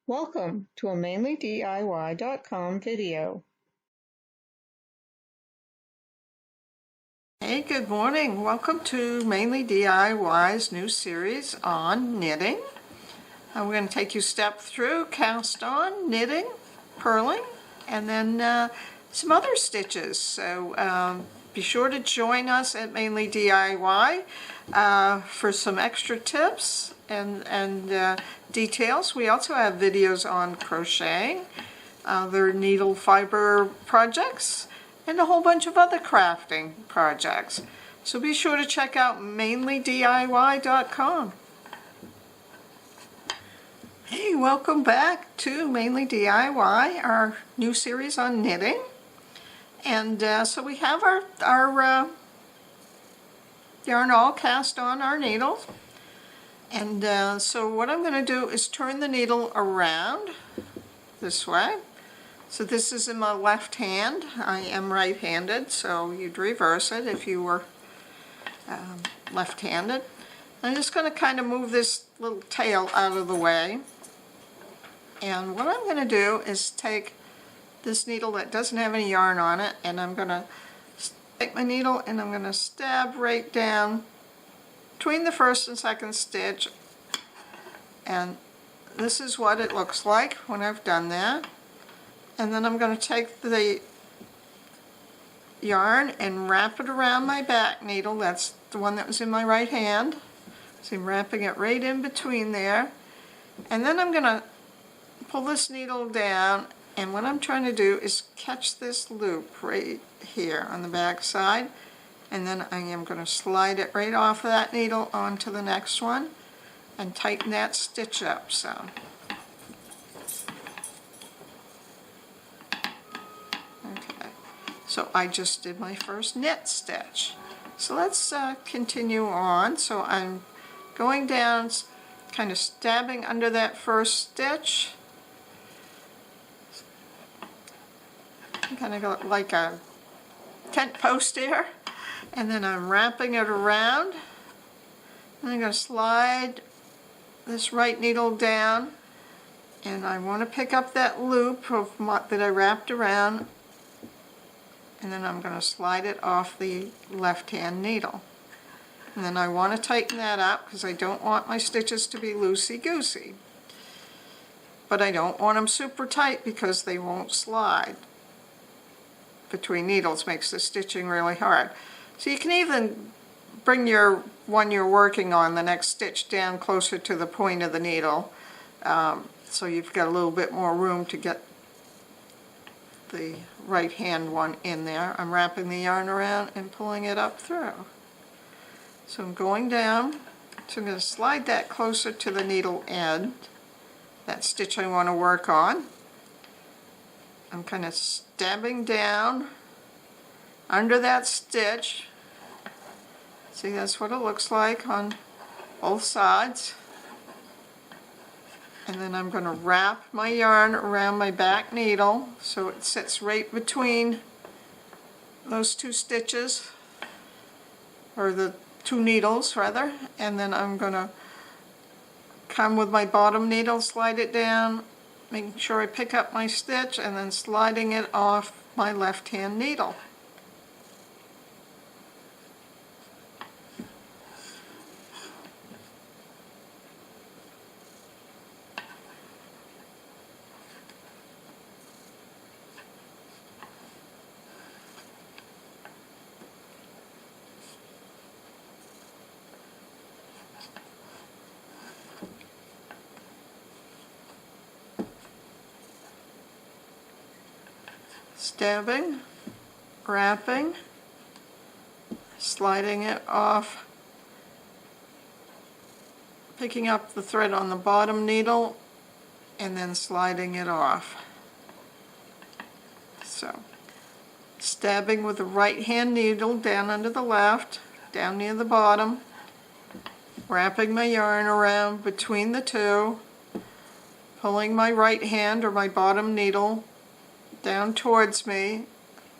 Welcome to a MainelyDIY.com video. Hey, good morning. Welcome to Mainly DIY's new series on knitting. We're going to take you step through cast on, knitting, purling, and then some other stitches. So be sure to join us at Mainly DIY for some extra tips and details. We also have videos on crocheting, their needle fiber projects, and a whole bunch of other crafting projects. So be sure to check out MainelyDiY.com. Hey, welcome back to Mainly DIY, our new series on knitting. And so we have our yarn all cast on our needles. And so what I'm going to do is turn the needle around this way. So this is in my left hand. I am right-handed, so you'd reverse it if you were left-handed. I'm just going to kind of move this little tail out of the way. And what I'm going to do is take this needle that doesn't have any yarn on it, and I'm going to take my needle and I'm going to stab right down between the first and second stitch. And this is what it looks like when I've done that. And then I'm going to take the yarn and wrap it around my back needle. That's the one that was in my right hand. So I'm wrapping it right in between there. And then I'm going to pull this needle down, and what I'm trying to do is catch this loop right here on the back side. And then I am going to slide it right off of that needle onto the next one and tighten that stitch up. So I just did my first knit stitch. So let's continue on. So I'm going down, kind of stabbing under that first stitch. Kind of go like a tent post here. And then I'm wrapping it around. And I'm going to slide this right needle down. And I want to pick up that loop that I wrapped around. And then I'm going to slide it off the left-hand needle. And then I want to tighten that up because I don't want my stitches to be loosey-goosey. But I don't want them super tight because they won't slide between needles. Makes the stitching really hard. So you can even bring your one you're working on, the next stitch, down closer to the point of the needle. So you've got a little bit more room to get the right hand one in there. I'm wrapping the yarn around and pulling it up through. So I'm going down, so I'm going to slide that closer to the needle end, that stitch I want to work on. I'm kind of stabbing down under that stitch. See, that's what it looks like on both sides. And then I'm going to wrap my yarn around my back needle so it sits right between those two stitches, or the two needles rather, and then I'm going to come with my bottom needle, slide it down, making sure I pick up my stitch, and then sliding it off my left-hand needle. Stabbing, wrapping, sliding it off, picking up the thread on the bottom needle, and then sliding it off. So, stabbing with the right hand needle down under the left, down near the bottom, wrapping my yarn around between the two, pulling my right hand or my bottom needle down towards me,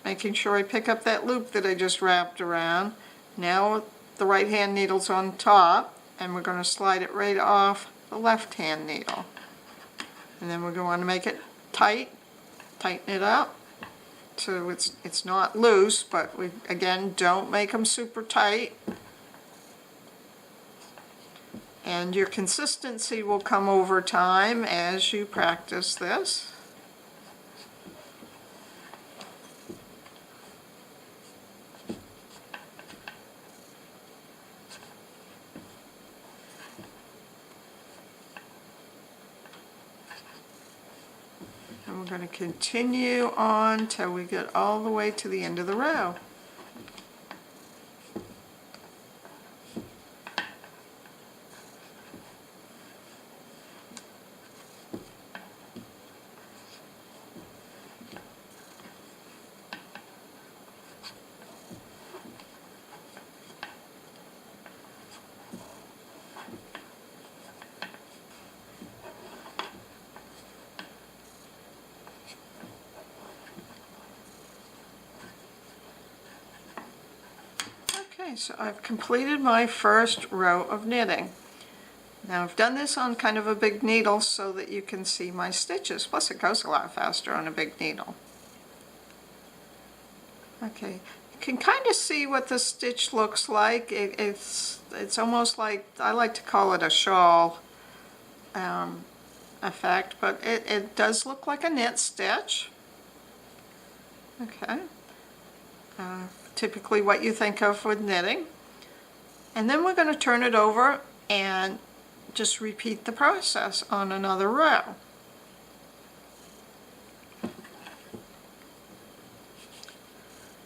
making sure I pick up that loop that I just wrapped around. Now the right hand needle's on top, and we're going to slide it right off the left hand needle. And then we're going to make it tight, tighten it up so it's not loose, but we again don't make them super tight. And your consistency will come over time as you practice this. And we're going to continue on till we get all the way to the end of the row. Okay, so I've completed my first row of knitting. Now I've done this on kind of a big needle so that you can see my stitches, plus it goes a lot faster on a big needle. Okay, you can kind of see what the stitch looks like. It's almost like, I like to call it a shawl effect, but it does look like a knit stitch. Okay. Typically what you think of with knitting. And then we're going to turn it over and just repeat the process on another row.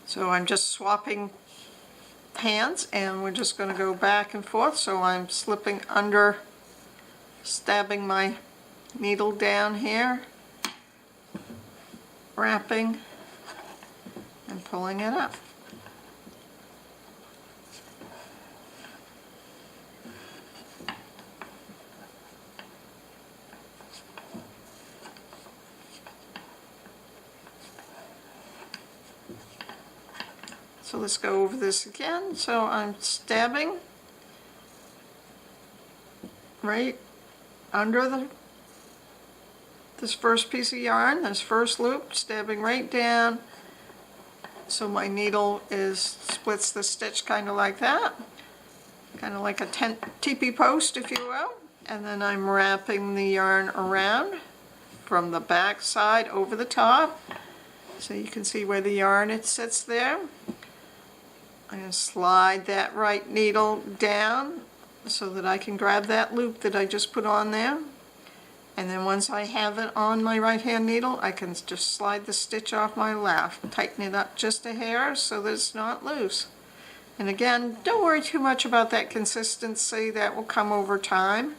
So I'm just swapping hands and we're just going to go back and forth. So I'm slipping under, stabbing my needle down here, wrapping and pulling it up. So let's go over this again. So I'm stabbing right under this first piece of yarn, this first loop, stabbing right down so my needle splits the stitch kind of like that, kind of like a teepee post, if you will. And then I'm wrapping the yarn around from the back side over the top so you can see where the yarn sits there. I'm going to slide that right needle down so that I can grab that loop that I just put on there. And then once I have it on my right hand needle, I can just slide the stitch off my left, tighten it up just a hair so that it's not loose. And again, don't worry too much about that consistency, that will come over time.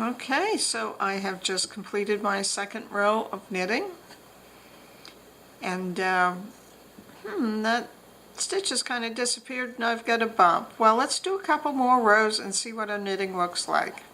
Okay, so I have just completed my second row of knitting, and that stitch has kind of disappeared and I've got a bump. Well, let's do a couple more rows and see what our knitting looks like.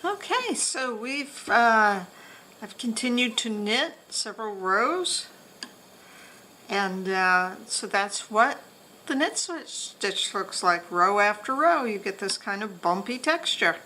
Okay, so I've continued to knit several rows, and so that's what the knit stitch looks like. Row after row, you get this kind of bumpy texture.